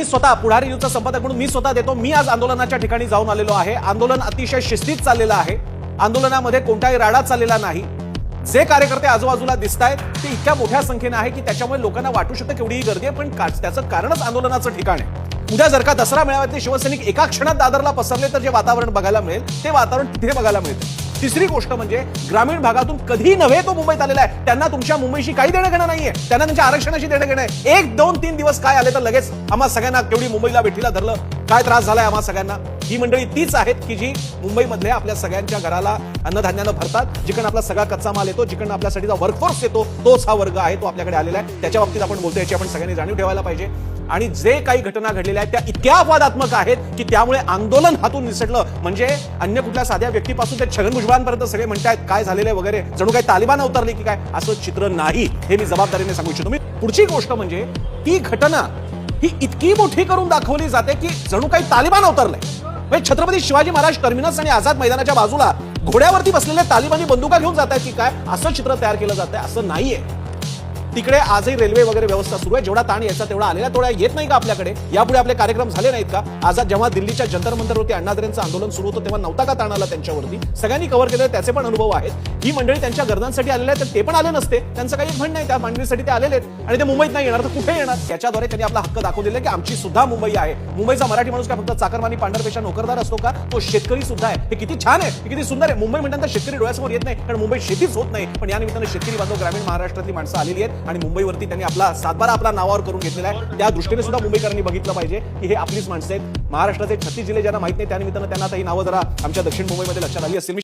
स्वतः पुढारी न्यूजचा संपादक म्हणून मी स्वतः देतो. मी आज आंदोलनाच्या ठिकाणी जाऊन आलेलो आहे. आंदोलन अतिशय शिस्तीत चाललेलं आहे. आंदोलनामध्ये कोणताही राडा चाललेला नाही. जे कार्यकर्ते आजूबाजूला दिसतायत ते इतक्या मोठ्या संख्येने आहे की त्याच्यामुळे लोकांना वाटू शकतं केवढीही गर्दी आहे, पण त्याचं कारणच आंदोलनाचं ठिकाण आहे. उद्या जर का दसरा मेळाव्यातले शिवसैनिक एका क्षणात दादरला पसरले तर जे वातावरण बघायला मिळेल ते वातावरण तिथे बघायला मिळते. तिसरी गोष्ट म्हणजे ग्रामीण भागातून कधी नव्हे तो मुंबईत आलेला आहे. त्यांना तुमच्या मुंबईशी काही देणं घेणं नाहीये. त्यांना त्यांच्या आरक्षणाशी देणं घेणं आहे. 1, 2, 3 दिवस काय आले तर लगेच आम्हा सगळ्यांना केवढी मुंबईला भेटीला धरलं, काय त्रास झालाय आम्हा सगळ्यांना. ही मंडळी तीच आहेत की जी मुंबईमधले आपल्या सगळ्यांच्या घराला अन्नधान्यानं भरतात. जिकडून आपला सगळा कच्चा माल येतो, जिकडून आपल्या साठीचा वर्कफोर्स येतो, तोच हा वर्ग आहे, तो आपल्याकडे आलेला आहे. त्याच्या बाबतीत आपण बोलतोय याची आपण सगळ्यांनी जाणीव ठेवायला पाहिजे. आणि जे काही घटना घडलेल्या आहेत त्या इतक्या अपवादात्मक आहेत की त्यामुळे आंदोलन हातून निसटलं. म्हणजे अन्य कुठल्या साध्या व्यक्तीपासून ते छगन भुजबळांपर्यंत सगळे म्हणतायत काय झालेलं आहे वगैरे, जणू काही तालिबान अवतरले की काय, असं चित्र नाही. हे मी जबाबदारीने सांगू इच्छितो. मी पुढची गोष्ट म्हणजे ती घटना ही इतकी मोठी करून दाखवली जाते की जणू काही तालिबान अवतरलंय. म्हणजे छत्रपती शिवाजी महाराज टर्मिनस आणि आझाद मैदानाच्या बाजूला घोड्यावरती बसलेले तालिबानी बंदुका घेऊन जात आहेत की काय, असं चित्र तयार केलं जात आहे. असं नाहीये. तिकडे आजही रेल्वे वगैरे व्यवस्था सुरू आहे. जेवढा ताण यायचा तेवढा आलेला तेवढा येत नाही का आपल्याकडे? यापुढे आपले कार्यक्रम झाले नाहीत का? आझाद जेव्हा दिल्लीच्या जंतर मंतरवरती अण्णाद्रेंचं आंदोलन सुरू होतं तेव्हा नव्हता का ताण आला त्यांच्यावरती? सगळ्यांनी कव्हर केलेले त्याचे पण अनुभव आहेत. ही मंडळी त्यांच्या गरजांसाठी आलेले आहेत तर ते पण आले नसते. त्यांचं काही म्हणणं नाही, त्या मांडणीसाठी ते आलेले आहेत आणि ते मुंबईत नाही येणार तर कुठे येणार? त्याच्याद्वारे त्यांनी आपला हक्क दाखवून दिला की आमची सुद्धा मुंबई आहे. मुंबईचा मराठी माणूस काय फक्त चाकरमानी पांढरपेशा नोकरदार असतो का? तो शेतकरी सुद्धा आहे. हे किती छान आहे, हे किती सुंदर आहे. मुंबई म्हणताना शेतकरी डोळ्यासमोर येत नाही कारण मुंबईत शेतीच होत नाही. पण या निमित्तानं शेतकरी बांधव ग्रामीण महाराष्ट्रातली माणसं आलेली आहेत आणि मुंबईवरती त्यांनी आपला सातबारा आपला नावावर करून घेतलेला आहे. त्या दृष्टीने सुद्धा मुंबईकरांनी बघितलं पाहिजे की हे आपलीच माणसं आहेत. महाराष्ट्राचे 36 जिल्हे ज्यांना माहित नाही त्यानिमित्तानं त्यांना आता ही नावं जरा आमच्या दक्षिण मुंबईमध्ये लक्षात आली असतील.